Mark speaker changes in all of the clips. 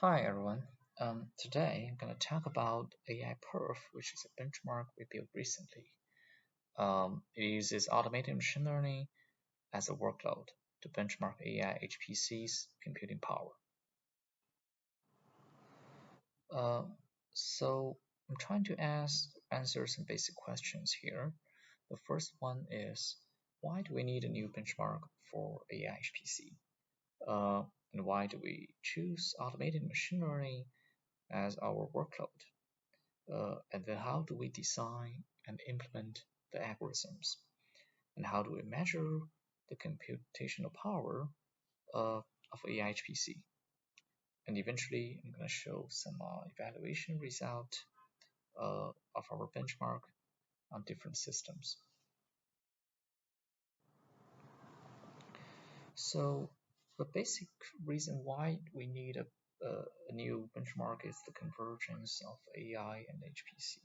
Speaker 1: Hi everyone. Today I'm going to talk about AI-Perf, which is a benchmark we built recently. It uses automated machine learning as a workload to benchmark AI-HPC's computing power. Uh, so I'm trying to answer some basic questions here. The first one is, why do we need a new benchmark for AI-HPC? Uh, and why do we choose automated machine learning as our workload? And then how do we design and implement the algorithms? And how do we measure the computational power of AI-HPC? And eventually, I'm going to show some evaluation result of our benchmark on different systems. So the basic reason why we need a new benchmark is the convergence of AI and HPC.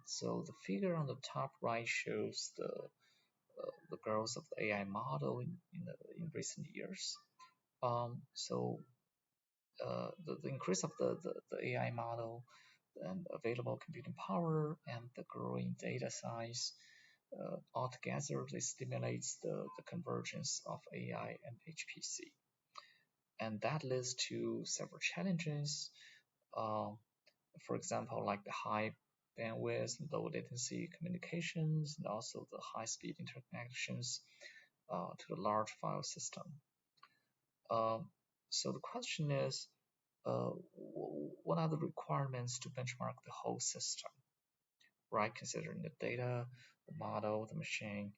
Speaker 1: So the figure on the top right shows the growth of the AI model in recent years. So the increase of the AI model and available computing power and the growing data size altogether this stimulates the convergence of AI and HPC. And that leads to several challenges. Uh, for example, like the high bandwidth, low latency communications, and also the high speed interconnections to the large file system. Um, so the question is, uh, what are the requirements to benchmark the whole system, right? Considering the data, the model, the machine,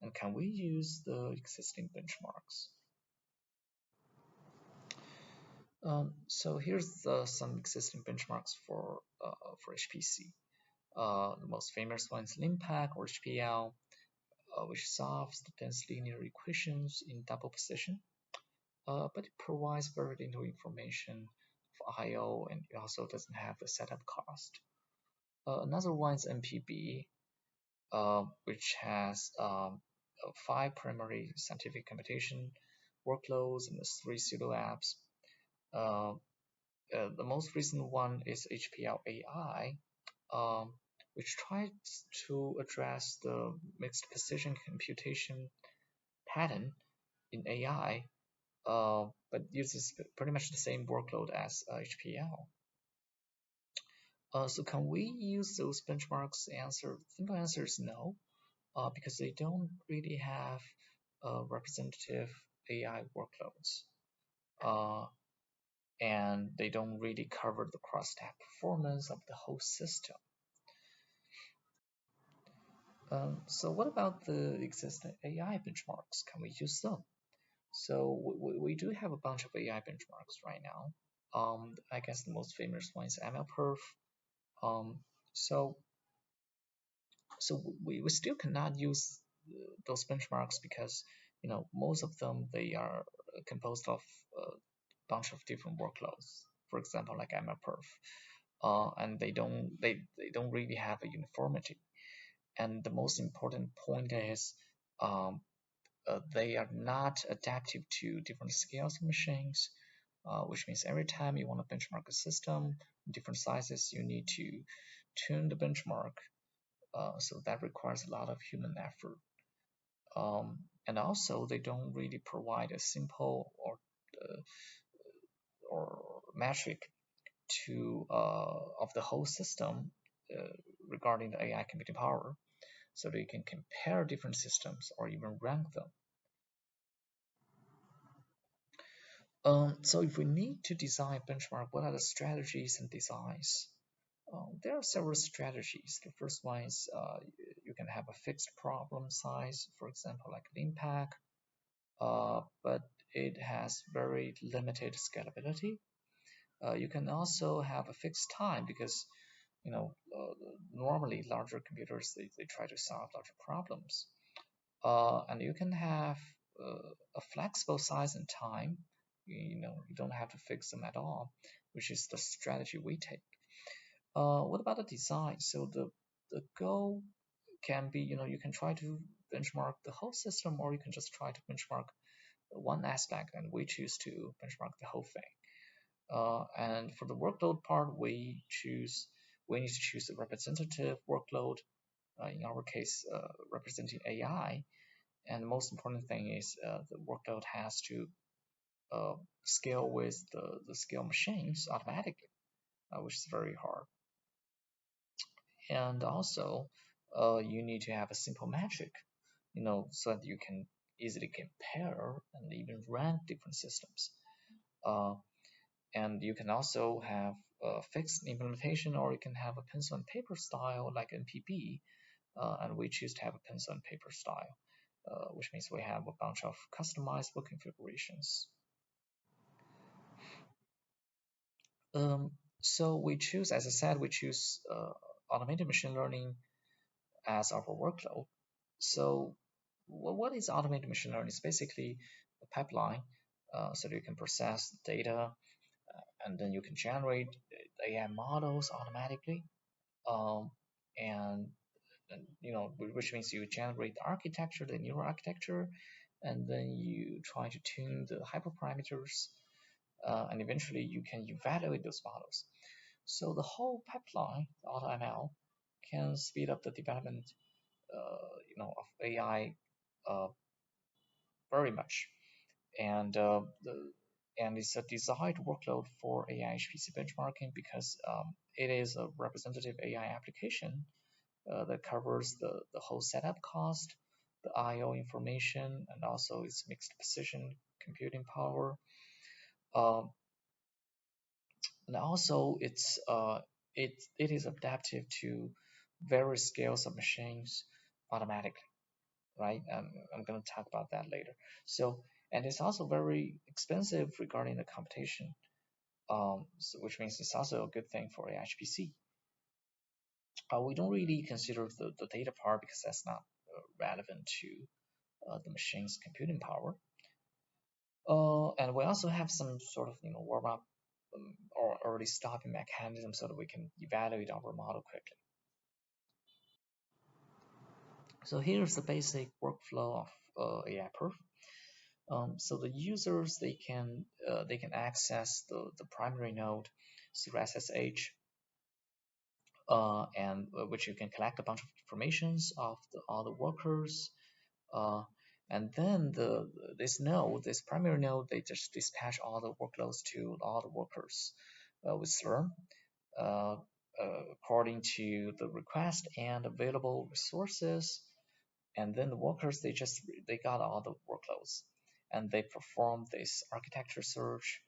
Speaker 1: and can we use the existing benchmarks? So here's some existing benchmarks for HPC. The most famous one is LINPACK or HPL, which solves the dense linear equations in double precision. But it provides very little information for I/O, and it also doesn't have the setup cost. Another one is MPB, which has 5 primary scientific computation workloads and 3 pseudo apps. Uh, the most recent one is HPL AI, um, which tries to address the mixed precision computation pattern in AI, but uses pretty much the same workload as HPL. So can we use those benchmarks? Simple answer is no, because they don't really have representative AI workloads, uh, and they don't really cover the cross-stack performance of the whole system. So what about the existing AI benchmarks? Can we use them? So we do have a bunch of AI benchmarks right now. I guess the most famous one is MLPerf. Um, so we still cannot use those benchmarks because most of them they are composed of a bunch of different workloads. For example, like MLPerf, and they don't really have a uniformity. And the most important point is um, they are not adaptive to different scales of machines, which means every time you want to benchmark a system, different sizes, you need to tune the benchmark. So that requires a lot of human effort. And also, they don't really provide a simple uh, or metric to of the whole system uh, regarding the AI computing power, so that you can compare different systems or even rank them. So if we need to design a benchmark, what are the strategies and designs? There are several strategies. The first one is you can have a fixed problem size, for example, like LINPACK, but it has very limited scalability. You can also have a fixed time because normally larger computers they try to solve larger problems. And you can have a flexible size and time. You don't have to fix them at all, which is the strategy we take. What about the design? So the goal can be, you can try to benchmark the whole system, or you can just try to benchmark one aspect, and we choose to benchmark the whole thing. And for the workload part, we need to choose a representative workload. In our case, representing AI. And the most important thing is the workload has to uh, scale with the scale machines automatically, which is very hard. And also, you need to have a simple metric, so that you can easily compare and even rank different systems. Uh, and you can also have a fixed implementation, or you can have a pencil and paper style like NPB, and we choose to have a pencil and paper style, which means we have a bunch of customizable configurations. Um, so we choose, as I said, we choose automated machine learning as our workload. So what is automated machine learning? It's basically a pipeline, so that you can process data, and then you can generate AI models automatically. Um, and which means you generate the architecture, the neural architecture, and then you try to tune the hyperparameters, and eventually you can evaluate those models. So the whole pipeline, the AutoML, can speed up the development, of AI uh, very much, and it's a desired workload for AI-HPC benchmarking because it is a representative AI application that covers the whole setup cost, the I/O information, and also its mixed precision computing power. Um, and also it is adaptive to various scales of machines automatically, right? I'm going to talk about that later. So, and it's also very expensive regarding the competition, which means it's also a good thing for AHPC. We don't really consider the data part because that's not relevant to the machine's computing power. And we also have some sort of warm up, or early stopping mechanism so that we can evaluate our model quickly. So here's the basic workflow of AIPerf. So the users they can access the primary node through SSH, and which you can collect a bunch of informations of all the workers, uh, and then this primary node, they just dispatch all the workloads to all the workers with Slurm, uh, according to the request and available resources. And then the workers, they got all the workloads, and they perform this architecture search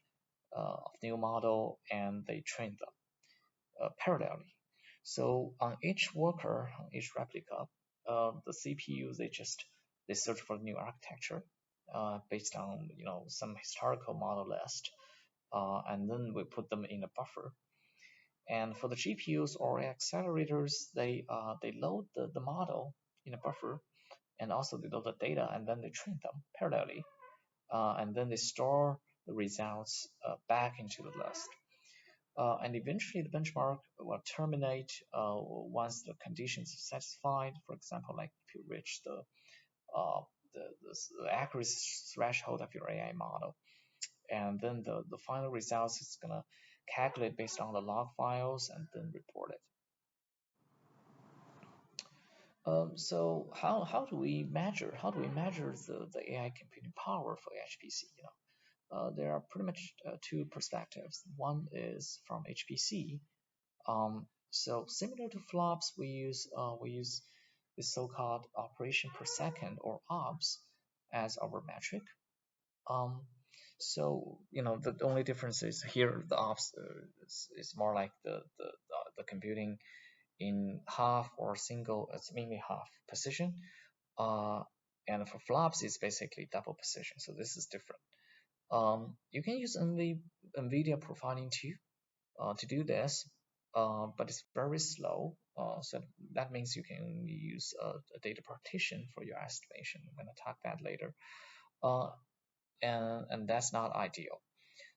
Speaker 1: of new model, and they train them parallelly. So on each worker, on each replica, the CPU they search for new architecture based on some historical model list, and then we put them in a buffer. And for the GPUs or accelerators, they load the model in a buffer, and also they load the data, and then they train them parallelly, and then they store the results back into the list. And eventually the benchmark will terminate once the conditions are satisfied. For example, like if you reach uh, the accuracy threshold of your AI model, and then the final results is gonna calculate based on the log files and then report it. So how do we measure the AI computing power for HPC? There are pretty much two perspectives. One is from HPC. So similar to flops, we use the so-called operation per second, or OPS, as our metric. Um, so the only difference is here the OPS is more like the computing in half or single, it's mainly half precision. Uh, and for flops, it's basically double precision. So this is different. You can use NVIDIA profiling too to do this, but it's very slow. So that means you can only use a data partition for your estimation. I'm going to talk that later. Uh, and that's not ideal.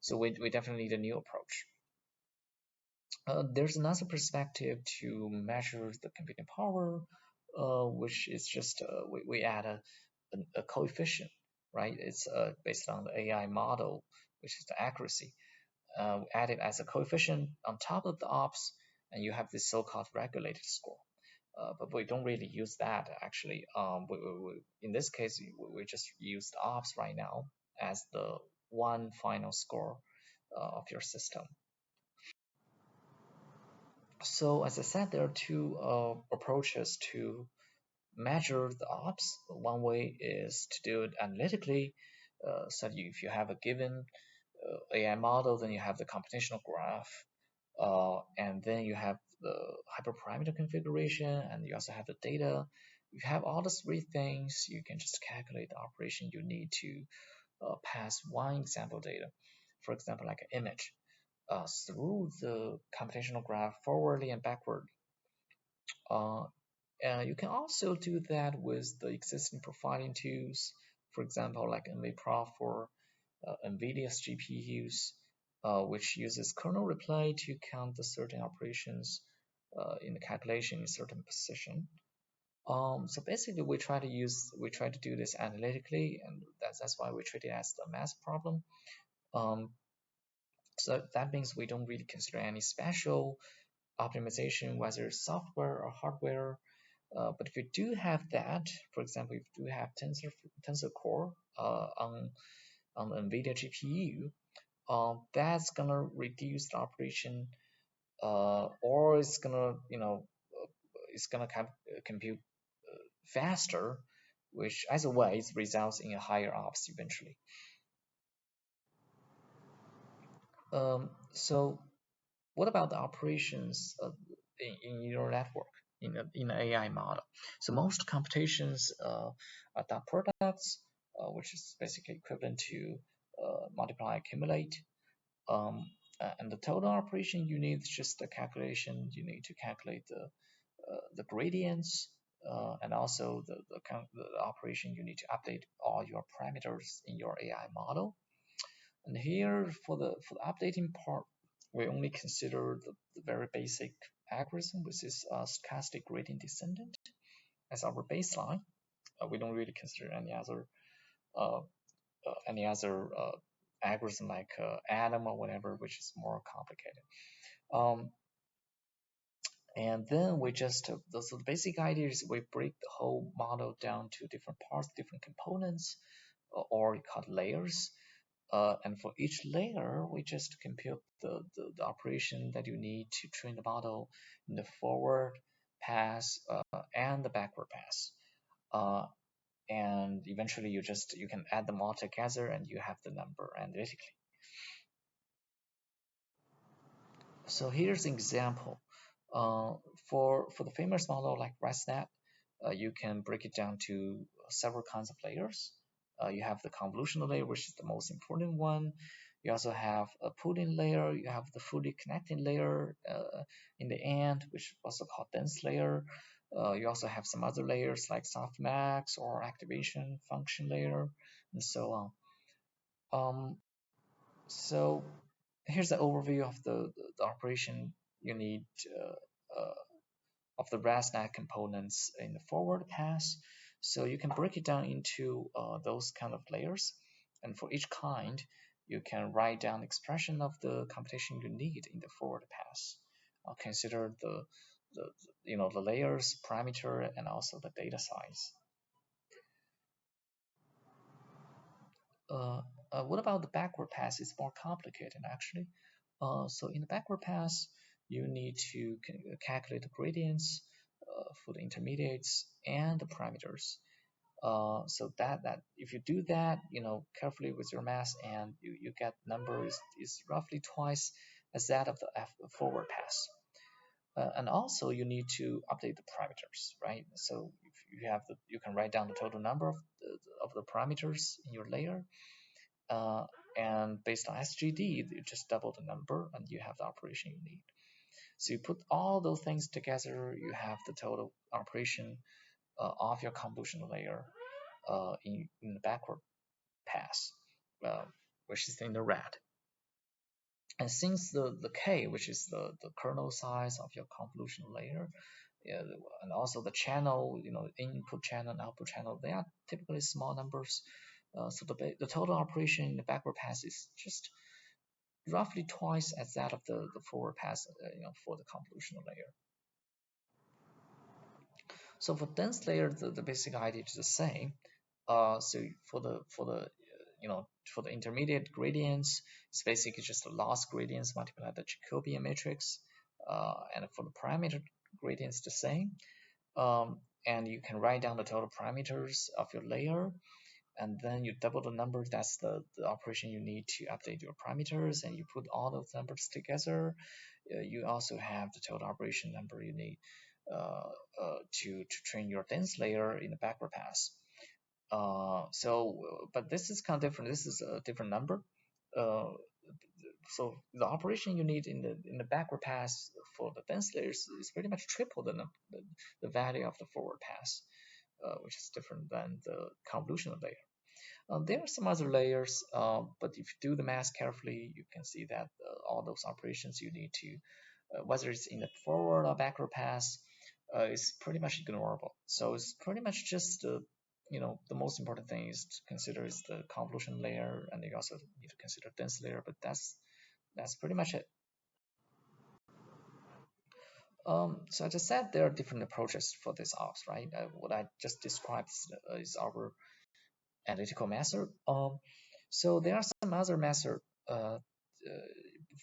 Speaker 1: So we definitely need a new approach. There's another perspective to measure the computing power, which is just we add a coefficient, right? It's based on the AI model, which is the accuracy. add it as a coefficient on top of the ops, and you have this so-called regulated score. But we don't really use that actually. In this case, we just use the ops right now as the one final score of your system. So as I said, there are two approaches to measure the ops. One way is to do it analytically. So if you have a given AI model, then you have the computational graph, and then you have the hyperparameter configuration, and you also have the data. If you have all the three things, you can just calculate the operation you need to pass one example data, for example, like an image, through the computational graph forwardly and backwardly. Uh, you can also do that with the existing profiling tools, for example, like AIPerf for NVIDIA's GPUs, which uses kernel replay to count the certain operations in the calculation in certain position. So basically, we try to do this analytically, and that's why we treat it as the math problem. Um, so that means we don't really consider any special optimization, whether it's software or hardware. But if you do have that, for example, if you do have Tensor Core on the NVIDIA GPU, that's gonna reduce the operation, or it's gonna it's gonna compute faster, which either way results in a higher ops eventually. So what about the operations in your network in an AI model? So most computations are products, which is basically equivalent to multiply accumulate. Um, and the total operation you need is just a calculation. You need to calculate the gradients, and also the operation you need to update all your parameters in your AI model. And here for the updating part, we only consider the very basic algorithm, which is a stochastic gradient descendant, as our baseline. We don't really consider uh, any other algorithm like Atom or whatever, which is more complicated. Um, and then we just so the basic idea is we break the whole model down to different parts, different components, or we call layers. And for each layer, we just compute the operation that you need to train the model in the forward pass and the backward pass. And eventually you can add them all together and you have the number analytically. So here's an example. Uh, for the famous model like ResNet, you can break it down to several kinds of layers. You have the convolutional layer, which is the most important one. You also have a pooling layer. You have the fully connecting layer in the end, which is also called dense layer. You also have some other layers like softmax or activation function layer, and so on. So here's the overview of the operation you need of the ResNet components in the forward pass. So you can break it down into those kind of layers, and for each kind, you can write down expression of the computation you need in the forward pass. Consider the the layers, parameter, and also the data size. Uh, what about the backward pass? It's more complicated actually. So in the backward pass, you need to calculate the gradients for the intermediates and the parameters. So that if you do that, carefully with your math, and you get number is roughly twice as that of the forward pass. And also you need to update the parameters, right? So if you can write down the total number of the parameters in your layer, and based on SGD, you just double the number and you have the operation you need. So you put all those things together, you have the total operation of your convolutional layer in the backward pass, uh, which is in the red. And since the K, which is the kernel size of your convolutional layer, yeah, and also the channel, input channel and output channel, they are typically small numbers. So the total operation in the backward pass is just roughly twice as that of the forward pass, for the convolutional layer. So for dense layer, the basic idea is the same. So for the intermediate gradients, it's basically just the loss gradients multiplied the Jacobian matrix, and for the parameter gradients the same. And you can write down the total parameters of your layer, and then you double the number. That's the operation you need to update your parameters, and you put all those numbers together. You also have the total operation number you need to train your dense layer in the backward pass. But this is kind of different. This is a different number. Uh, so the operation you need in the backward pass for the dense layers is pretty much triple the value of the forward pass, which is different than the convolutional layer. There are some other layers, but if you do the math carefully, you can see that all those operations you need to, whether it's in the forward or backward pass, is pretty much ignorable. So it's pretty much just the most important thing is to consider is the convolution layer, and you also need to consider dense layer. But that's pretty much it. So as I said, there are different approaches for this ops, right? What I just described is our analytical method. So there are some other methods.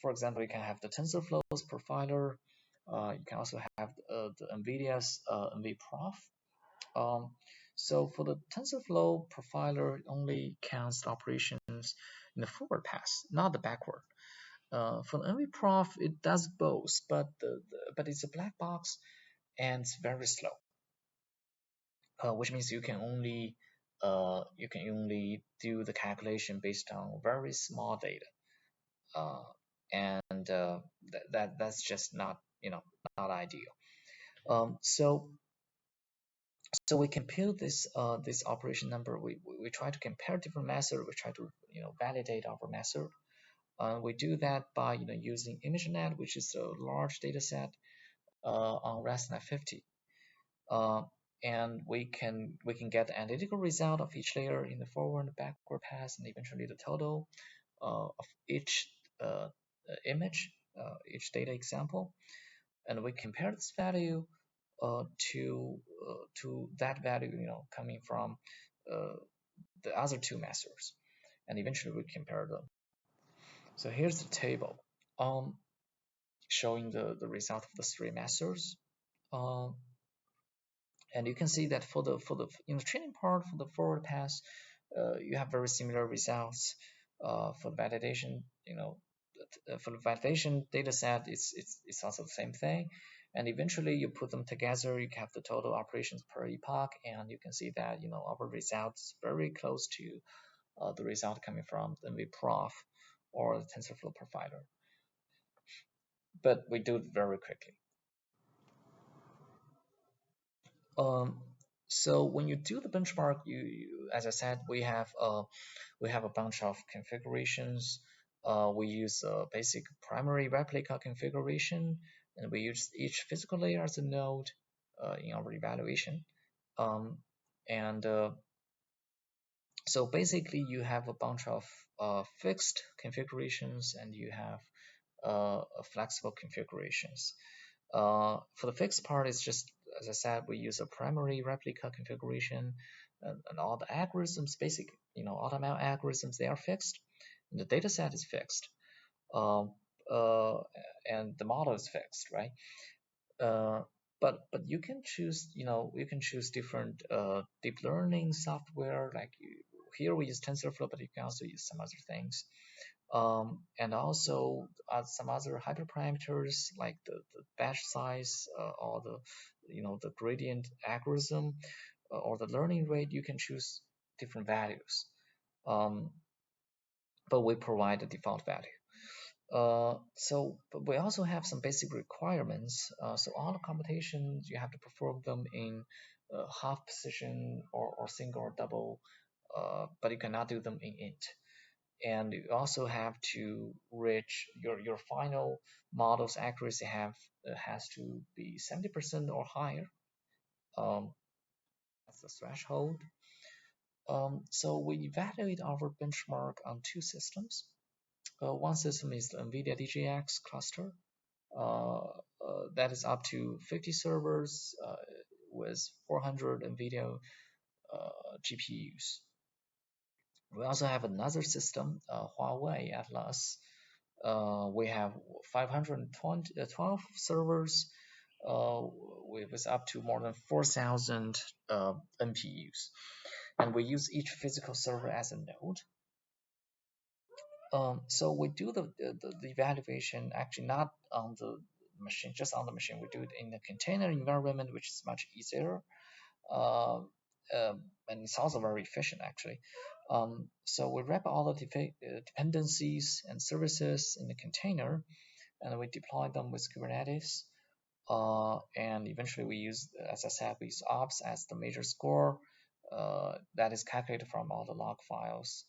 Speaker 1: For example, you can have the TensorFlow's profiler. You can also have the NVIDIA's NVProf. Um, so for the TensorFlow profiler, it only counts the operations in the forward pass, not the backward. For the NVProf, it does both, but it's a black box and it's very slow, which means you can only do the calculation based on very small data, uh, and that's just not not ideal. So we compute this operation number. We try to compare different methods. We try to validate our method. We do that by using ImageNet, which is a large data set on ResNet 50. Uh, and we can get the analytical result of each layer in the forward and backward pass, and eventually the total of each image, each data example, and we compare this value uh, to to that value, coming from uh, the other two methods, and eventually we compare them. So here's the table showing the result of the three methods. Um, and you can see that for the in the training part for the forward pass, you have very similar results. For the validation, for the validation data set, it's also the same thing. And eventually you put them together, you have the total operations per epoch, and you can see that our results very close to the result coming from the NVProf or the TensorFlow profiler. But we do it very quickly. Um, so when you do the benchmark, as I said, we have a bunch of configurations. We use a basic primary replica configuration, and we use each physical layer as a node in our evaluation. Um, and So basically, you have a bunch of fixed configurations, and you have flexible configurations. For the fixed part, it's just, as I said, we use a primary replica configuration, and all the algorithms, basic, AutoML algorithms, they are fixed, and the data set is fixed, um, uh, and the model is fixed, right? Uh, but you can choose different deep learning software. Here we use TensorFlow, but you can also use some other things. And also some other hyperparameters like the batch size, or the gradient algorithm, or the learning rate. You can choose different values, um, but we provide the default value. But we also have some basic requirements. So all the computations, you have to perform them in half precision or single or double, but you cannot do them in int. And you also have to reach your final model's accuracy has to be 70% or higher. That's the threshold. So we evaluate our benchmark on two systems. One system is the NVIDIA DGX cluster. That is up to 50 servers with 400 NVIDIA GPUs. We also have another system, Huawei Atlas. We have 512 servers with up to more than 4,000 NPUs. And we use each physical server as a node. So we do the evaluation actually not on the machine, just on the machine. We do it in the container environment, which is much easier. Uh, and it's also very efficient actually. So we wrap all the dependencies and services in the container, and we deploy them with Kubernetes. And eventually we use, as I said, we use ops as the major score that is calculated from all the log files.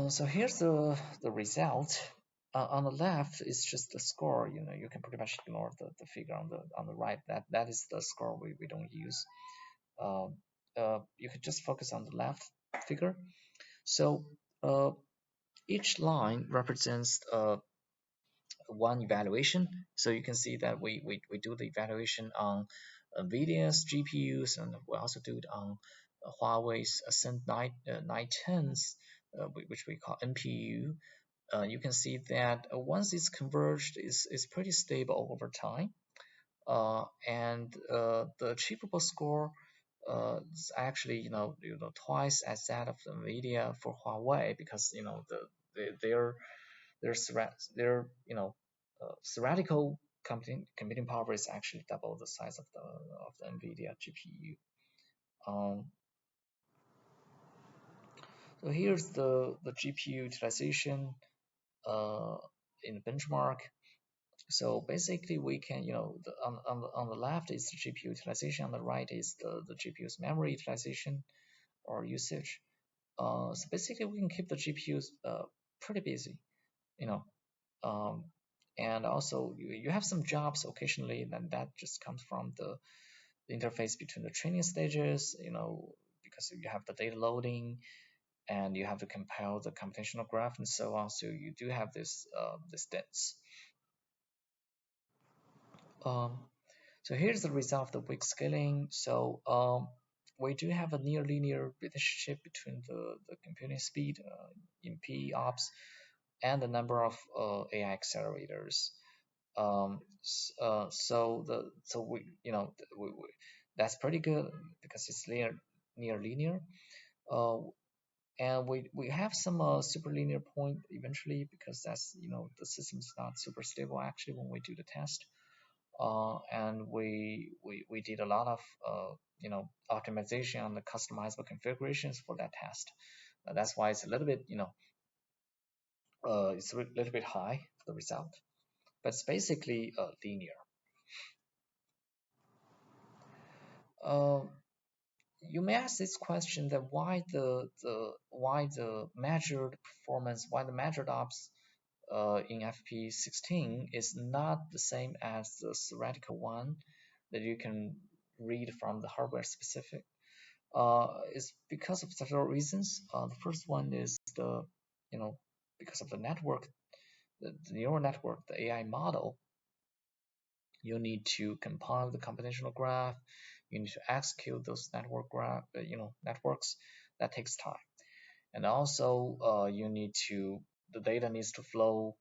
Speaker 1: So here's the result. On the left is just the score. You can pretty much ignore the figure on the right. That is the score we don't use. You could just focus on the left figure. So each line represents one evaluation. So you can see that we do the evaluation on NVIDIA's GPUs, and we also do it on Huawei's Ascend 910s, which we call NPU. You can see that once it's converged, it's pretty stable over time. And the achievable score is actually twice as that of NVIDIA for Huawei, because their theoretical computing power is actually double the size of the NVIDIA GPU. So here's the GPU utilization in the benchmark. So basically, we can, on the left is the GPU utilization, on the right is the GPU's memory utilization or usage. So basically, we can keep the GPUs pretty busy, you know. And also, you have some jobs occasionally, then that just comes from the interface between the training stages, because you have the data loading, and you have to compile the computational graph and so on. So you do have this dense. So here's the result of the weak scaling. So we do have a near linear relationship between the computing speed in PE-ops and the number of AI accelerators. So that's pretty good because it's near linear. And we have some superlinear point eventually, because that's the system is not super stable actually when we do the test. And we did a lot of optimization on the customizable configurations for that test. That's why it's a little bit it's a little bit high for the result, but it's basically linear. You may ask this question, that why the measured performance, why the measured ops in FP16 is not the same as the theoretical one that you can read from the hardware specific. Is because of several reasons. The first one is because of the network, the neural network, the AI model. You need to compile the computational graph. You need to execute those networks. That takes time, and also the data needs to flow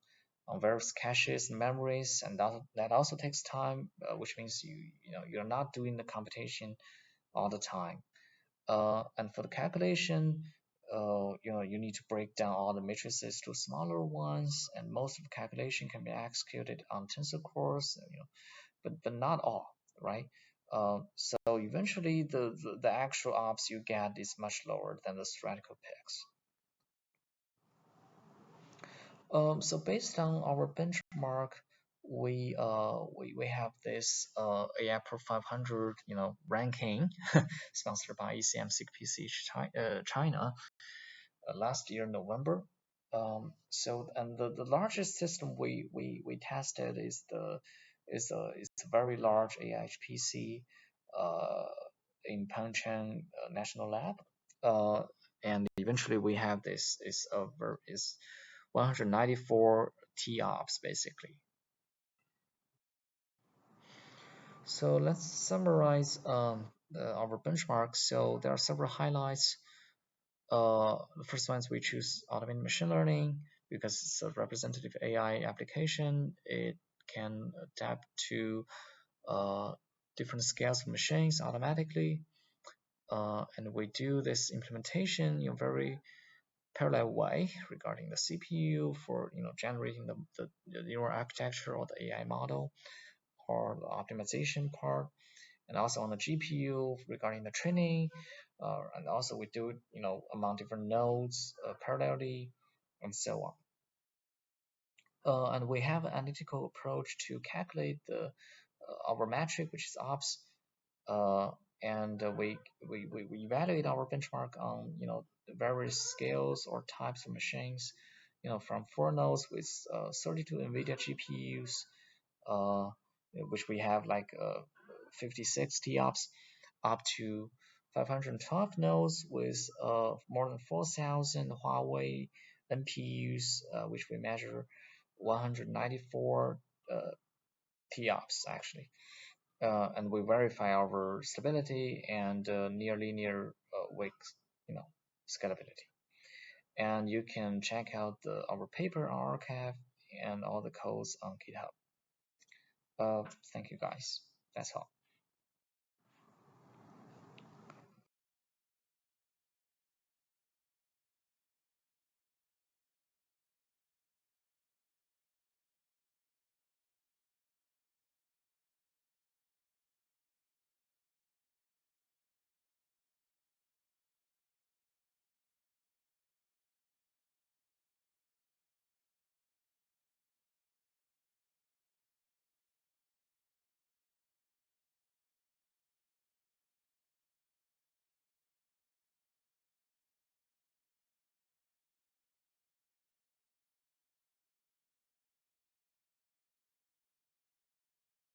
Speaker 1: on various caches and memories, and that also takes time, which means you're not doing the computation all the time. And for the calculation, you need to break down all the matrices to smaller ones, and most of the calculation can be executed on tensor cores, but not all, right? So eventually, the actual ops you get is much lower than the theoretical picks. So based on our benchmark, we have this AIPerf 500 ranking sponsored by ECM CPC China last year November. And the largest system we tested is a very large AI-HPC in Pengcheng National Lab. and eventually we have this is 194 TOPS basically. So let's summarize our benchmark. So there are several highlights. The first one is we choose automated machine learning because it's a representative AI application. It can adapt to different scales of machines automatically. And we do this implementation in a very parallel way regarding the CPU for generating the neural architecture or the AI model or the optimization part, and also on the GPU regarding the training, and also we do it among different nodes parallelly, and so on. And we have an analytical approach to calculate our metric, which is ops, uh, and we evaluate our benchmark on the various scales or types of machines, from 4 nodes with 32 NVIDIA GPUs, uh, which we have like 56 TOPS, up to 512 nodes with more than 4,000 Huawei NPUs, which we measure 194 TOPS actually. And we verify our stability and near linear weak, scalability. And you can check out our paper on archive and all the codes on GitHub. Thank you guys. That's all.